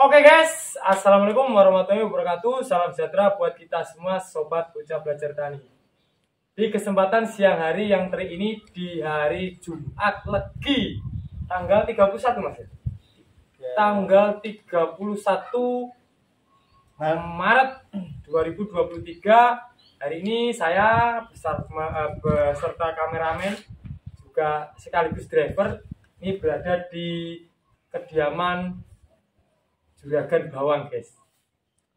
Oke guys, assalamualaikum warahmatullahi wabarakatuh. Salam sejahtera buat kita semua sobat bocah belajar tani. Di kesempatan siang hari yang terik ini di hari Jumat Legi tanggal 31 Mas. Tanggal 31 Maret 2023. Hari ini saya beserta kameramen juga sekaligus driver ini berada di kediaman Juragan Bawang guys,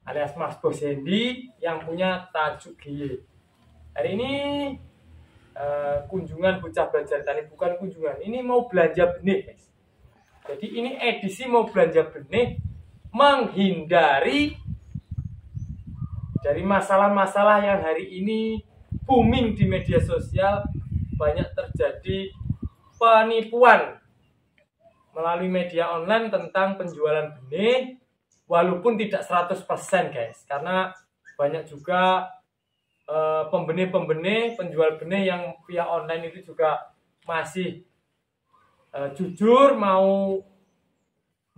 alias Mas Bos Hendy yang punya tajuk GY. Hari ini kunjungan bocah belajar tani, bukan kunjungan, ini mau belanja benih guys. Jadi ini edisi mau belanja benih menghindari dari masalah-masalah yang hari ini booming di media sosial. Banyak terjadi penipuan melalui media online tentang penjualan benih, walaupun tidak 100% guys, karena banyak juga pembenih-pembenih, penjual benih yang via online itu juga masih jujur mau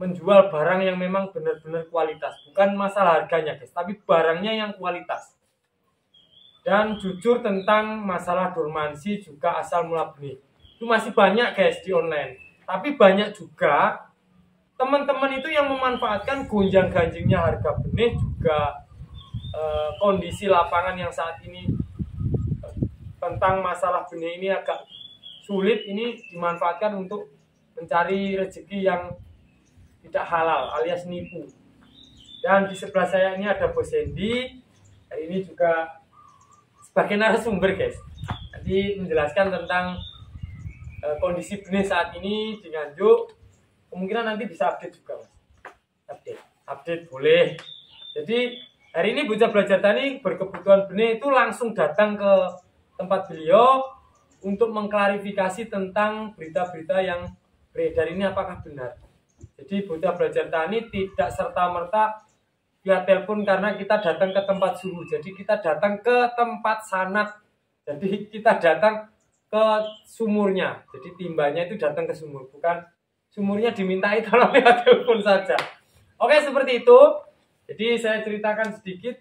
menjual barang yang memang benar-benar kualitas. Bukan masalah harganya guys, tapi barangnya yang kualitas. Dan jujur tentang masalah dormansi juga asal mula benih. Itu masih banyak guys di online. Tapi banyak juga teman-teman itu yang memanfaatkan gonjang-ganjingnya harga benih, juga kondisi lapangan yang saat ini tentang masalah benih ini agak sulit, ini dimanfaatkan untuk mencari rezeki yang tidak halal alias nipu. Dan di sebelah saya ini ada Bos Hendy, hari ini juga sebagai narasumber guys. Nanti menjelaskan tentang kondisi benih saat ini di Nganjuk. Kemungkinan nanti bisa update juga Mas. Update boleh. Jadi hari ini bocah belajar tani berkebutuhan benih itu langsung datang ke tempat beliau untuk mengklarifikasi tentang berita-berita yang beredar ini apakah benar. Jadi bocah belajar tani tidak serta-merta via telepon karena kita datang ke tempat suhu. Jadi kita datang ke tempat sanat. Jadi kita datang ke sumurnya. Jadi timbanya itu datang ke sumur, bukan sumurnya dimintai tolong lewat telepon saja. Oke, seperti itu. Jadi saya ceritakan sedikit.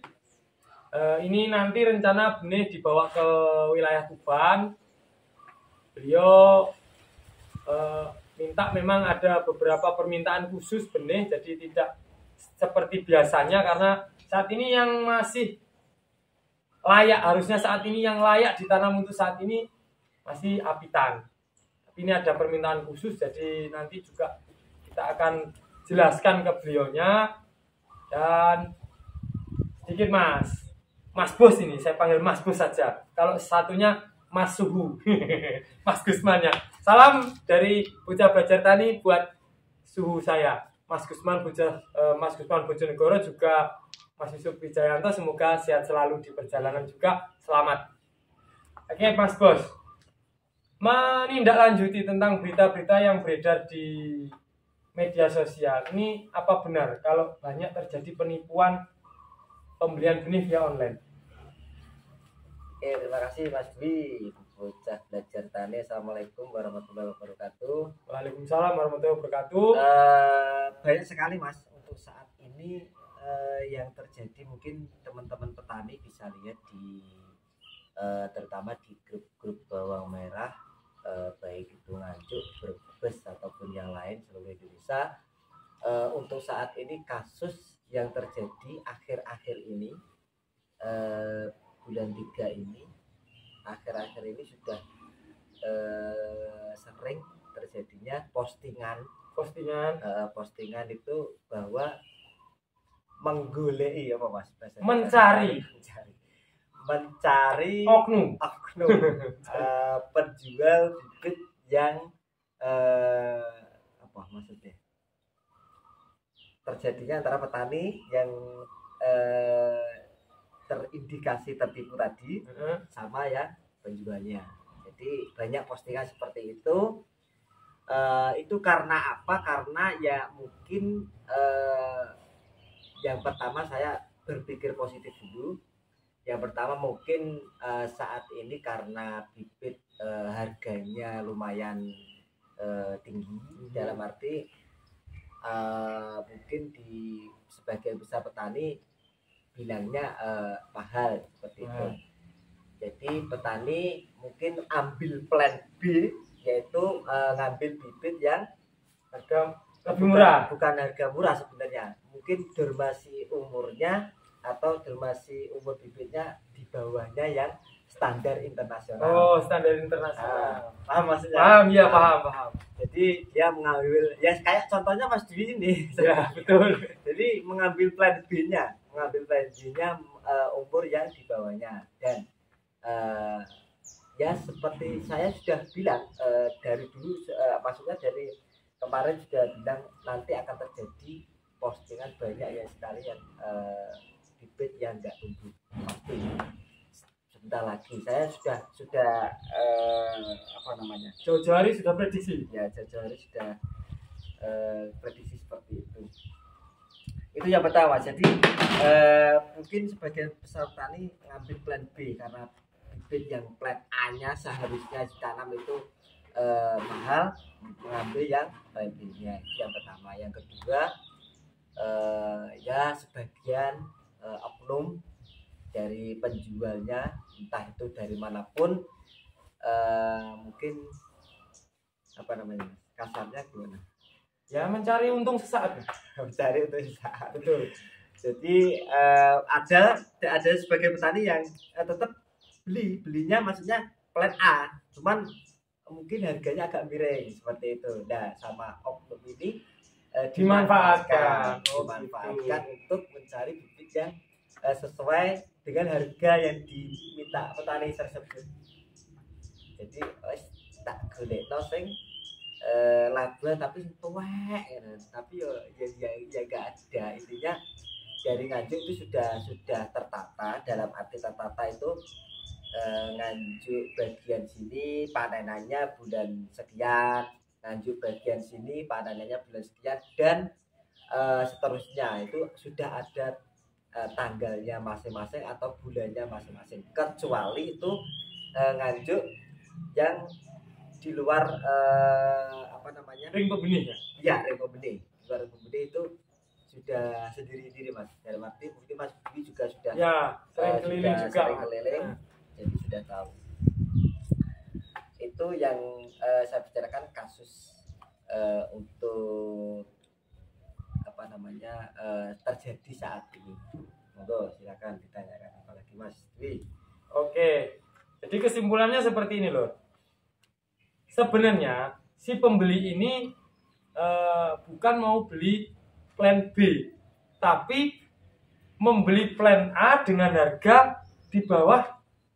Ini nanti rencana benih dibawa ke wilayah Tuban. Beliau minta, memang ada beberapa permintaan khusus benih, jadi tidak seperti biasanya karena saat ini yang masih layak, harusnya saat ini yang layak ditanam untuk saat ini masih apitan. Tapi ini ada permintaan khusus, jadi nanti juga kita akan jelaskan ke beliaunya. Dan sedikit Mas Bos, ini saya panggil Mas Bos saja. Kalau satunya Mas Suhu, Mas Gusman ya. Salam dari bocah belajar tani buat suhu saya, Mas Gusman Bojonegoro, juga Mas Yusuf Wijayanto. Semoga sehat selalu di perjalanan juga. Selamat. Oke Mas Bos, menindaklanjuti tentang berita-berita yang beredar di media sosial. Ini apa benar kalau banyak terjadi penipuan pembelian benih via online? Oke, terima kasih Mas Dwi, bocah belajar tani. Assalamualaikum warahmatullahi wabarakatuh. Waalaikumsalam warahmatullahi wabarakatuh. Banyak sekali Mas untuk saat ini yang terjadi. Mungkin teman-teman petani bisa lihat di terutama di grup-grup bawang merah, baik itu Nganjuk, Brebes ataupun yang lain seluruh Indonesia. Untuk saat ini kasus yang terjadi akhir-akhir ini, bulan 3 ini, akhir-akhir ini sudah sering terjadinya postingan itu bahwa menggoleki apa Mas? Mencari oknum penjual bibit yang apa maksudnya? Terjadinya antara petani yang terindikasi tertipu tadi sama ya penjualnya. Jadi banyak postingan seperti itu. Itu karena apa? Karena ya mungkin yang pertama saya berpikir positif dulu. Yang pertama mungkin saat ini karena bibit harganya lumayan tinggi, dalam arti mungkin di sebagian besar petani bilangnya mahal seperti itu. Jadi petani mungkin ambil plan B, yaitu ngambil bibit yang harga lebih murah. Bukan harga murah sebenarnya, mungkin durasi umurnya atau durasi umur bibitnya di bawahnya yang standar internasional. Oh, standar internasional. Paham maksudnya? Paham, ya paham. Jadi dia mengambil, ya kayak contohnya Mas Dwi ini. Ya, betul. Jadi mengambil plan B-nya, umur yang di bawahnya. Dan ya seperti saya sudah bilang dari dulu, maksudnya dari kemarin sudah bilang nanti akan terjadi postingan banyak ya sekali yang bibit yang enggak tumbuh pasti. Sebentar lagi saya sudah apa namanya, jauh-jauh hari sudah prediksi ya, jauh-jauh hari sudah prediksi seperti itu yang pertama. Jadi mungkin sebagian besar petani ngambil plan B karena bibit yang plan A nya seharusnya ditanam itu mahal, mengambil yang plan B nya. Itu yang pertama. Yang kedua, ya sebagian oknum dari penjualnya, entah itu dari manapun, mungkin apa namanya, kasarnya gimana ya, mencari untung sesaat. Mencari untung sesaat, betul. Jadi ada sebagai petani yang tetap belinya maksudnya plan A, cuman mungkin harganya agak miring seperti itu. Nah, sama oknum ini dimanfaatkan untuk mencari bibit yang sesuai dengan harga yang diminta petani tersebut. Jadi tak golekno sing labuan tapi tuwek, tapi ya gak ada. Intinya dari Nganjuk itu sudah tertata. Dalam arti tertata itu Nganjuk bagian sini panenannya bulan sekian, Nganjuk bagian sini panenannya bulan sekian, dan seterusnya itu sudah ada tanggalnya masing-masing atau bulannya masing-masing. Kecuali itu Nganjuk yang di luar apa namanya, ring pembenih ya? Iya, ring pembenih. Luar ring pembenih itu sudah sendiri-sendiri Mas. Dalam arti mungkin Mas Budi juga sudah ya sering keliling juga. Sering keliling, jadi sudah tahu. Itu yang saya bicarakan kasus untuk apa namanya terjadi saat ini. Monggo silakan ditanyakan apalagi Mas Dwi. Oke, jadi kesimpulannya seperti ini loh. Sebenarnya si pembeli ini bukan mau beli plan B, tapi membeli plan A dengan harga di bawah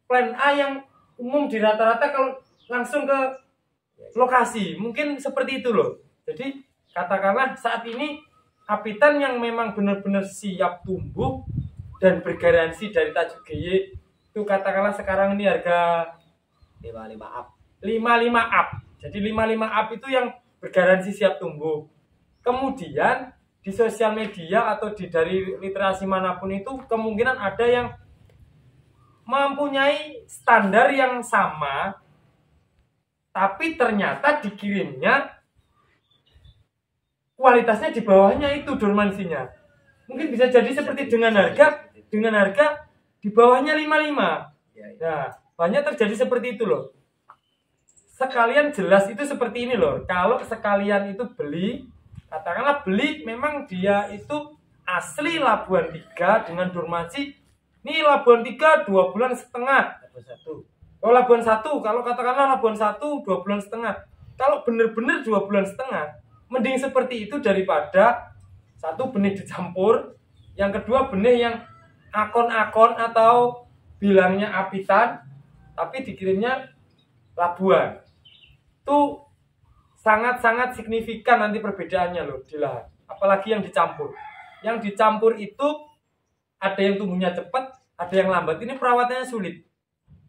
plan A yang umum di rata-rata kalau langsung ke lokasi. Mungkin seperti itu loh. Jadi katakanlah saat ini kapitan yang memang benar-benar siap tumbuh dan bergaransi dari tajuk GY itu katakanlah sekarang ini harga 55 up. 55 up. Jadi 55 up itu yang bergaransi siap tumbuh. Kemudian di sosial media atau dari literasi manapun itu kemungkinan ada yang mempunyai standar yang sama, tapi ternyata dikirimnya kualitasnya di bawahnya itu dormansinya. Mungkin bisa jadi seperti dengan harga di bawahnya 55. Nah, banyak terjadi seperti itu loh. Sekalian jelas itu seperti ini loh. Kalau sekalian itu beli, katakanlah beli memang dia itu asli Labuan 3 dengan dormansi. Ini Labuan 3 2 bulan setengah. Oh, Labuan 1, kalau katakanlah Labuan 1 2 bulan setengah. Kalau benar-benar 2 bulan setengah, mending seperti itu daripada satu benih dicampur, yang kedua benih yang akon-akon atau bilangnya apitan, tapi dikirimnya Labuan. Itu sangat-sangat signifikan nanti perbedaannya loh di lahan. Apalagi yang dicampur. Yang dicampur itu ada yang tumbuhnya cepat, ada yang lambat. Ini perawatannya sulit.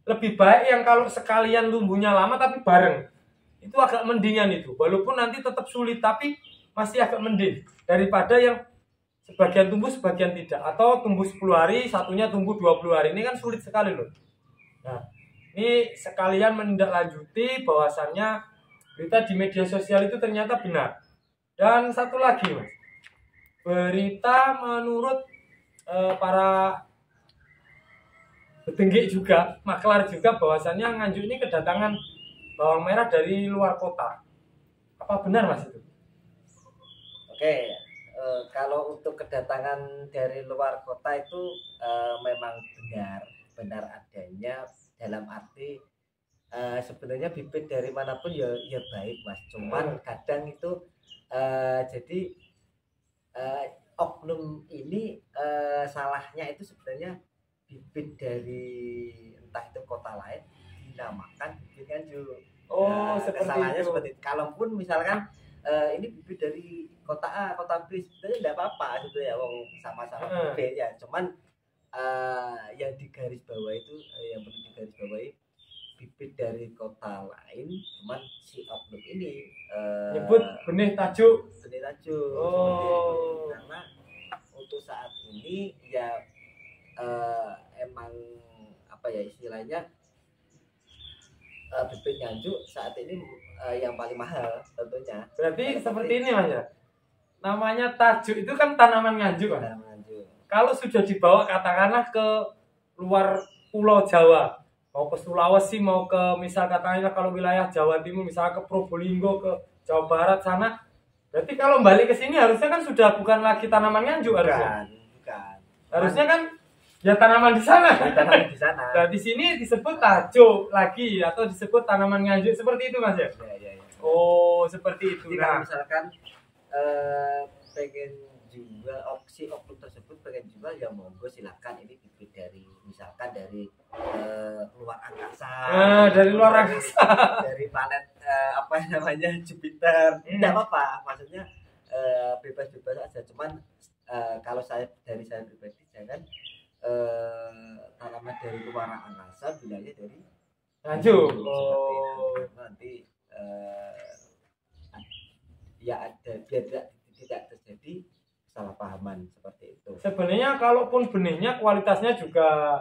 Lebih baik yang kalau sekalian tumbuhnya lama tapi bareng. Itu agak mendingan itu. Walaupun nanti tetap sulit tapi masih agak mending. Daripada yang sebagian tumbuh, sebagian tidak. Atau tumbuh 10 hari, satunya tumbuh 20 hari. Ini kan sulit sekali loh. Nah, ini sekalian menindaklanjuti bahwasannya berita di media sosial itu ternyata benar. Dan satu lagi Mas. berita menurut para petinggi juga, maklar juga bahwasannya Nganjuk ini kedatangan bawang merah dari luar kota. Apa benar Mas itu? Oke, kalau untuk kedatangan dari luar kota itu memang benar adanya, dalam arti sebenarnya bibit dari manapun ya baik Mas. Cuman kadang itu jadi oknum ini salahnya itu sebenarnya bibit dari entah itu kota lain dinamakan bibit Nganjuk. Oh, seperti kesalahannya itu. seperti itu. Kalaupun misalkan ini bibit dari kota A, kota B, sebenarnya tidak apa-apa gitu ya, wong sama-sama bibit ya. Cuman yang digaris bawah itu yang perlu digaris bawahi bibit dari kota lain, cuman si oknum ini Nyebut benih tajuk. benih tajuk. Oh. Karena untuk saat ini ya emang apa ya istilahnya, bibit Nganjuk saat ini yang paling mahal tentunya. Berarti seperti ini Mas ya. Namanya tajuk itu kan tanaman Nganjuk kan. Nganjuk. Kalau sudah dibawa katakanlah ke luar Pulau Jawa, mau ke Sulawesi, mau ke misal katakanlah kalau wilayah Jawa Timur, misal ke Probolinggo, ke Jawa Barat sana, berarti kalau balik ke sini harusnya kan sudah bukan lagi tanaman Nganjuk harusnya. Bukan. Harusnya kan ya tanaman di sana. Tanaman di sana. Nah, di sini disebut tajuk lagi atau disebut tanaman Nganjuk seperti itu Mas ya? Ya. Oh, seperti itu. Jadi kalau misalkan pengen jual opsi oknum tersebut pengen jual ya monggo silakan, ini bibit dari misalkan dari luar angkasa. Dari luar angkasa. Dari planet apa namanya Jupiter. Tidak apa-apa, maksudnya bebas-bebas aja. Cuman kalau saya pribadi jangan tanaman dari luar angkasa, bilangnya dari Nganjuk. Oh. Nanti ya ada biar tidak terjadi kesalahpahaman seperti itu. Sebenarnya kalaupun benihnya kualitasnya juga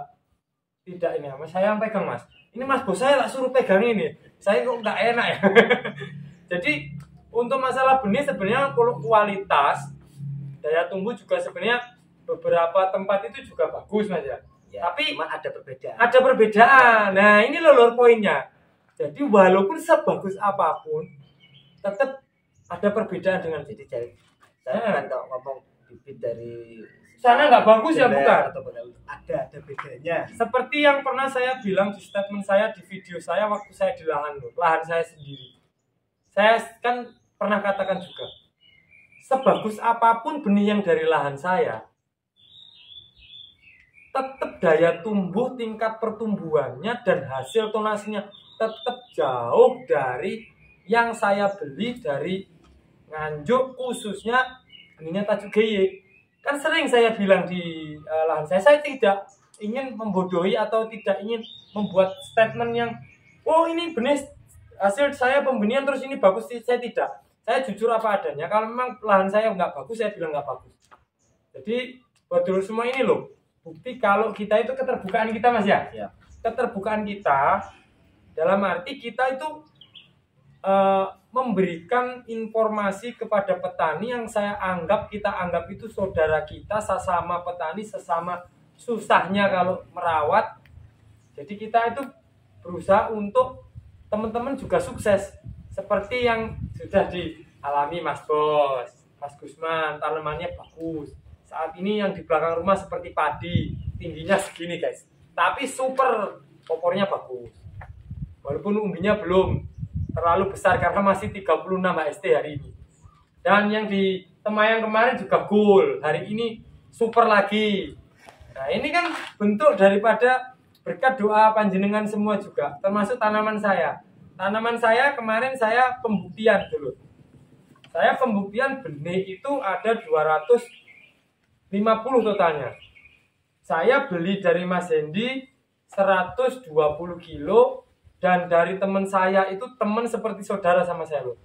tidak ini Mas, saya yang pegang Mas. Ini Mas bos saya lah suruh pegang ini. Saya kok nggak enak ya. Jadi untuk masalah benih sebenarnya kualitas daya tumbuh juga sebenarnya beberapa tempat itu juga bagus Mas ya. Tapi cuma ada perbedaan. Ada perbedaan. Nah, ini loh poinnya. Jadi walaupun sebagus apapun tetap ada perbedaan dengan saya bukan kalau ngomong bibit dari sana nggak bagus ya, bukan? Ada bedanya. Seperti yang pernah saya bilang di statement saya di video saya waktu saya di lahan saya sendiri. Saya kan pernah katakan juga, sebagus apapun benih yang dari lahan saya, tetap daya tumbuh, tingkat pertumbuhannya dan hasil tonasinya tetap jauh dari yang saya beli dari Nganjuk, khususnya benihnya tajuk GY. Kan sering saya bilang di lahan saya tidak ingin membodohi atau tidak ingin membuat statement yang oh ini benih hasil saya pembenihan terus ini bagus. Saya tidak, saya jujur apa adanya. Kalau memang lahan saya nggak bagus, saya bilang nggak bagus. Jadi buat dulu semua ini loh bukti kalau kita itu keterbukaan kita Mas ya. Keterbukaan kita dalam arti kita itu memberikan informasi kepada petani yang kita anggap itu saudara kita, sesama petani, sesama susahnya kalau merawat. Jadi kita itu berusaha untuk teman-teman juga sukses seperti yang sudah dialami Mas Bos, Mas Gusman, tanamannya bagus. Saat ini yang di belakang rumah seperti padi, tingginya segini guys, tapi super popornya bagus. Walaupun umbinya belum terlalu besar karena masih 36 HST hari ini. Dan yang di Temayang kemarin juga goal, hari ini super lagi. Nah ini kan bentuk daripada berkat doa panjenengan semua juga, termasuk tanaman saya. Tanaman saya kemarin saya pembuktian dulu. Saya pembuktian benih itu ada 250 totalnya. Saya beli dari Mas Hendy 120 kilo. Dan dari teman saya itu teman seperti saudara sama saya loh.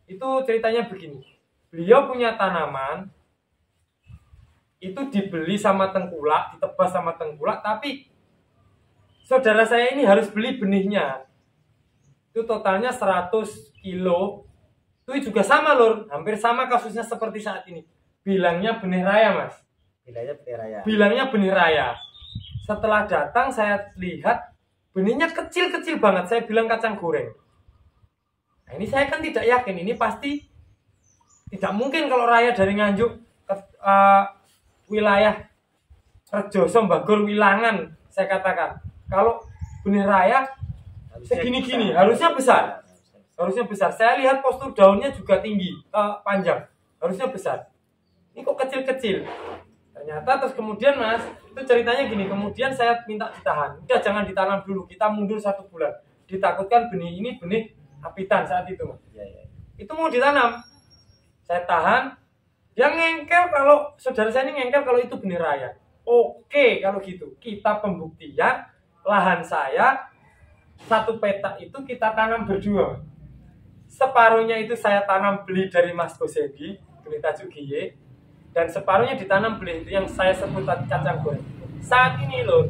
Itu ceritanya begini. Beliau punya tanaman itu dibeli sama tengkulak, ditebas sama tengkulak, tapi saudara saya ini harus beli benihnya. Itu totalnya 100 kilo. Itu juga sama lor, hampir sama kasusnya seperti saat ini. bilangnya benih raya, Mas. Bilangnya benih raya. Setelah datang saya lihat benihnya kecil-kecil banget. Saya bilang kacang goreng. Nah, ini saya kan tidak yakin. Ini pasti tidak mungkin kalau raya dari Nganjuk ke wilayah Rejoso, Bagol, Wilangan. Saya katakan kalau benih raya segini-gini harusnya besar. Harusnya besar. Saya lihat postur daunnya juga tinggi, panjang. Harusnya besar. Ini kok kecil-kecil. Ternyata terus kemudian Mas, itu ceritanya gini, kemudian saya minta ditahan. Udah jangan ditanam dulu, kita mundur 1 bulan. Ditakutkan benih ini benih apitan saat itu, Mas. Itu mau ditanam. Saya tahan. Yang ngengkel kalau saudara saya ini ngengkel kalau itu benih raya. Oke, kalau gitu. Kita pembuktian lahan saya 1 petak itu kita tanam berdua. Separuhnya itu saya tanam beli dari Mas Kosendi, benih tajuk giye. Dan separuhnya ditanam beli itu yang saya sebut tadi kacang goreng. Saat ini loh,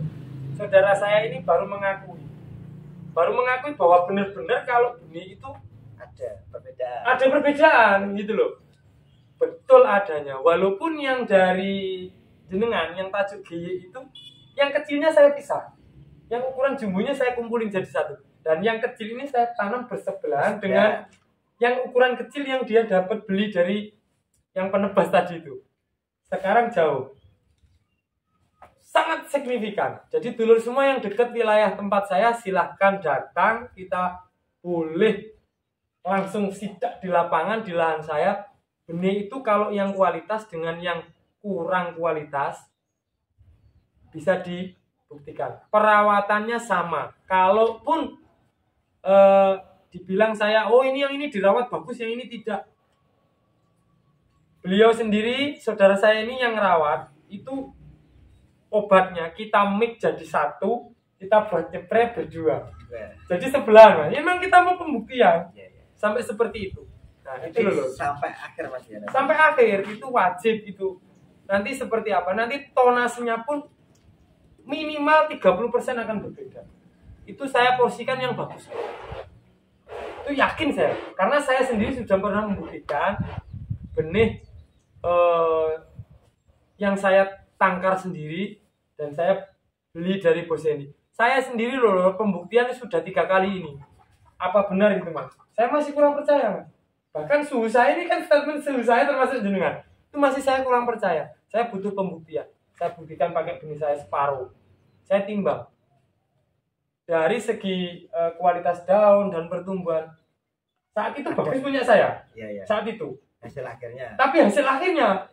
saudara saya ini baru mengakui bahwa benar-benar kalau benih itu ada perbedaan gitu loh. Betul adanya. Walaupun yang dari jenengan, yang tajuk giye itu, yang kecilnya saya pisah. Yang ukuran jumbonya saya kumpulin jadi 1. Dan yang kecil ini saya tanam bersebelahan dengan yang ukuran kecil yang dia dapat beli dari yang penebas tadi itu. Sekarang jauh. Sangat signifikan. Jadi dulur semua yang dekat wilayah tempat saya silahkan datang. Kita boleh langsung sidak di lapangan di lahan saya. Benih itu kalau yang kualitas dengan yang kurang kualitas bisa dibuktikan. Perawatannya sama. Kalaupun dibilang saya, oh ini yang ini dirawat bagus, yang ini tidak. Beliau sendiri, saudara saya ini yang ngerawat, itu obatnya kita mix jadi 1, kita buat spray berdua. Jadi sebelah, Mas. Memang kita mau pembuktian. Sampai seperti itu. Nah, itu loh. Sampai akhir Mas ya. Sampai akhir itu wajib itu. Nanti seperti apa? Nanti tonasinya pun minimal 30% akan berbeda. Itu saya porsikan yang bagus. Itu yakin saya. Karena saya sendiri sudah pernah membuktikan benih yang saya tangkar sendiri dan saya beli dari Bos Hendy. Saya sendiri loh, pembuktian sudah 3 kali ini. Apa benar itu, Mas? Saya masih kurang percaya, Mas. Bahkan suhu saya ini kan statement suhu saya termasuk jenengan. Itu masih saya kurang percaya. Saya butuh pembuktian. Saya buktikan pakai benih saya separuh. Saya timbang. Dari segi kualitas daun dan pertumbuhan. Saat itu bagus punya saya. Saat itu. Hasil akhirnya. Tapi hasil akhirnya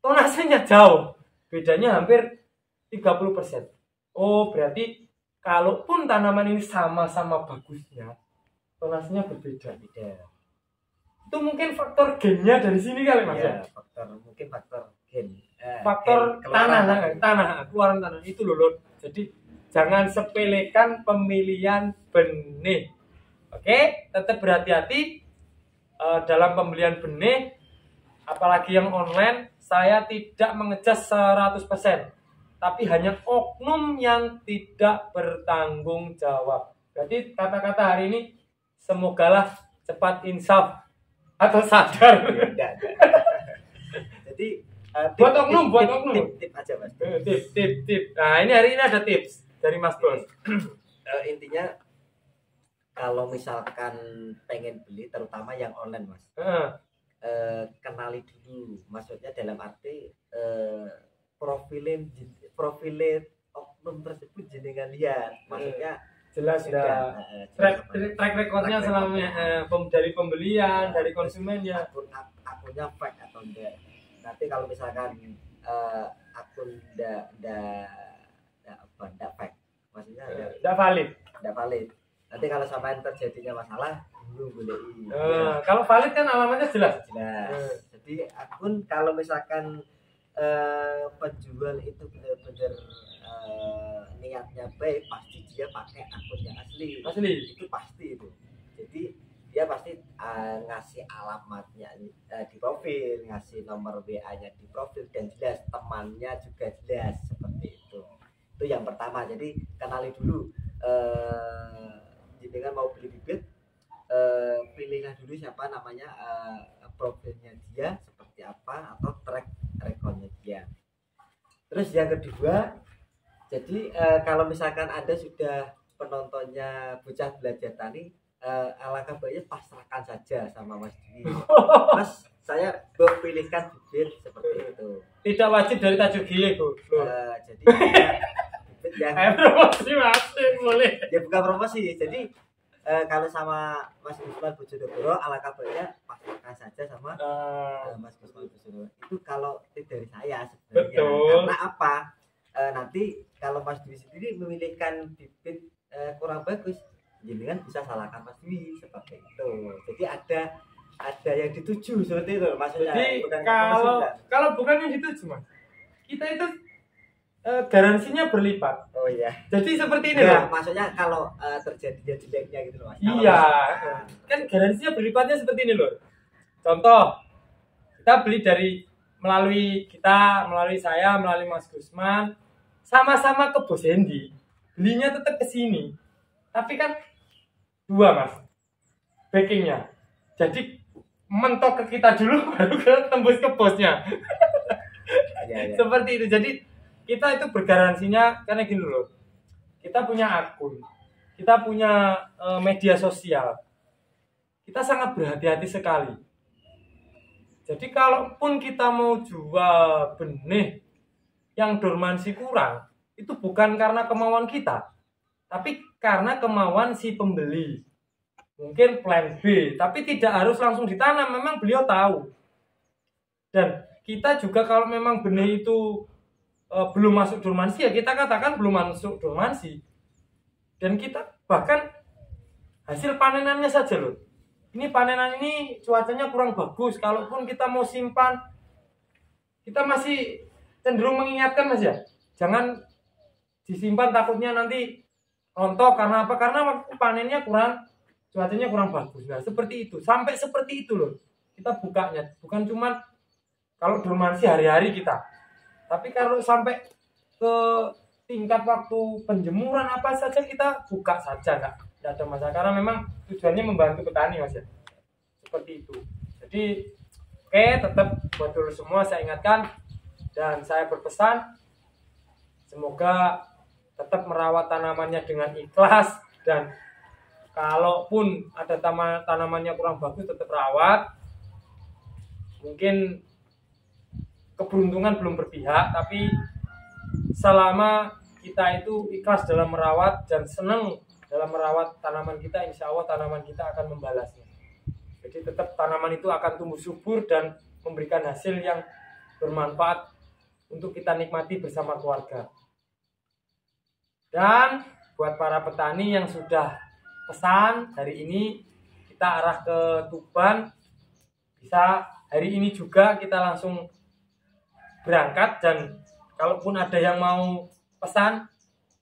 tonasenya jauh. Bedanya hampir 30%. Oh, berarti kalaupun tanaman ini sama-sama bagusnya, tonasenya berbeda. Itu mungkin faktor gennya dari sini kali, Mas ya? Mungkin faktor gen. Faktor tanah, keluaran tanah itu loh. Jadi jangan sepelekan pemilihan benih. Oke, tetap berhati-hati dalam pembelian benih, apalagi yang online. Saya tidak mengejas 100%, tapi hanya oknum yang tidak bertanggung jawab. Jadi kata-kata hari ini semogalah cepat insaf atau sadar. Jadi buat oknum. Tip aja, Mas. Tip. Nah, ini hari ini ada tips dari Mas Bos. Intinya kalau misalkan pengen beli, terutama yang online, Mas, kenali dulu. Maksudnya dalam arti profilin oknum tersebut jenengan lihat. Maksudnya jelas sudah track recordnya selama dari pembelian, dari konsumennya. Akunnya fake atau enggak. Nanti kalau misalkan akun enggak fake, maksudnya enggak valid. Nanti kalau sampai terjadinya masalah, boleh. Kalau valid kan alamatnya jelas. Jadi akun kalau misalkan penjual itu benar-benar niatnya baik, pasti dia pakai akun yang asli. Itu pasti itu. Jadi dia pasti ngasih alamatnya di profil, ngasih nomor WA-nya di profil, dan jelas temannya juga jelas, seperti itu. Itu yang pertama. Jadi kenali dulu. Dengan mau beli bibit, pilihlah dulu siapa namanya, profilnya dia seperti seperti apa atau track recordnya dia. Terus yang kedua, jadi kalau misalkan Anda sudah penontonnya Bocah Belajar Tani, alangkah baiknya pasrahkan saja sama Mas Dwi. Mas, saya pilihkan bibit seperti itu. Tidak wajib dari tajuk gile, Bu. Jadi bibit yang promosi masih boleh. ya bukan promosi. Jadi kalau sama Mas Gusman Bojonegoro, alangkah baiknya pasrahkan saja sama Mas Gusman Bojonegoro. Itu kalau dari saya sebenarnya. Betul. Karena apa? Nanti kalau Mas Dwi sendiri memilihkan bibit kurang bagus, jangan bisa salahkan Mas Dwi seperti itu. Jadi ada yang dituju seperti itu maksudnya. Jadi bukan kalau bukan yang dituju, Mas, kita itu garansinya berlipat. oh iya. Jadi seperti ini Nah, loh. maksudnya kalau terjadinya jeleknya gitu loh Mas. Kalau Iya, misalkan- kan garansinya berlipatnya seperti ini loh. Contoh, kita beli melalui saya, melalui Mas Gusman, sama-sama ke Bos Hendy, belinya tetap ke sini. Tapi kan dua, Mas, backingnya. Jadi mentok ke kita dulu, baru tembus ke bosnya. Iya, iya. Seperti itu. Jadi kita itu bergaransinya karena gini loh. Kita punya akun, kita punya media sosial. Kita sangat berhati-hati sekali. Jadi kalaupun kita mau jual benih yang dormansi kurang, itu bukan karena kemauan kita, tapi karena kemauan si pembeli. Mungkin plan B, tapi tidak harus langsung ditanam, memang beliau tahu. Dan kita juga kalau memang benih itu belum masuk dormansi, ya kita katakan belum masuk dormansi. Dan kita bahkan hasil panenannya saja loh. Ini panenan ini cuacanya kurang bagus, kalaupun kita mau simpan, kita masih cenderung mengingatkan, Mas, ya. Jangan disimpan, takutnya nanti rontok. Karena apa? Karena waktu panennya cuacanya kurang bagus. Nah, seperti itu. Sampai seperti itu loh. Kita bukanya. Bukan cuma kalau dormansi hari-hari kita. Tapi kalau sampai ke tingkat waktu penjemuran apa saja kita buka saja, Tidak ada masalah. Karena memang tujuannya membantu petani, Mas, ya. Seperti itu. Jadi, oke, tetap buat dulu semua saya ingatkan. Dan saya berpesan, semoga tetap merawat tanamannya dengan ikhlas. Dan kalaupun ada tanamannya kurang bagus, tetap rawat. Mungkin keberuntungan belum berpihak, tapi selama kita itu ikhlas dalam merawat dan senang dalam merawat tanaman kita, insya Allah tanaman kita akan membalasnya. Jadi tetap tanaman itu akan tumbuh subur dan memberikan hasil yang bermanfaat untuk kita nikmati bersama keluarga. Dan buat para petani yang sudah pesan hari ini kita arah ke Tuban, bisa hari ini juga kita langsung berangkat. Dan kalaupun ada yang mau pesan,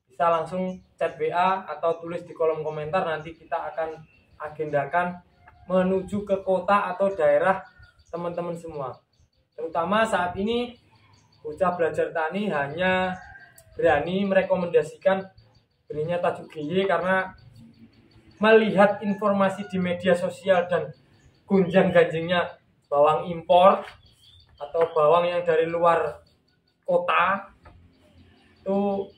bisa langsung chat WA atau tulis di kolom komentar, nanti kita akan agendakan menuju ke kota atau daerah teman-teman semua. Terutama saat ini Bocah Belajar Tani hanya berani merekomendasikan benihnya tajuk GY karena melihat informasi di media sosial dan gonjang-ganjingnya bawang impor atau bawang yang dari luar kota, itu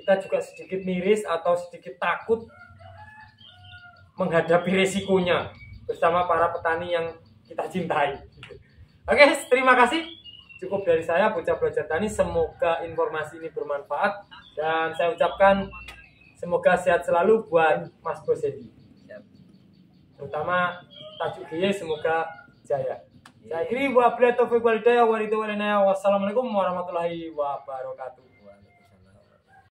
kita juga sedikit miris atau sedikit takut menghadapi resikonya bersama para petani yang kita cintai. Oke, terima kasih. Cukup dari saya, Bocah Belajar Tani. Semoga informasi ini bermanfaat dan saya ucapkan semoga sehat selalu buat Mas Bos Hendy. Terutama tajuk GY semoga jaya. Saya kiri wabillahi taufiq wal hidayah. Wassalamualaikum warahmatullahi wabarakatuh.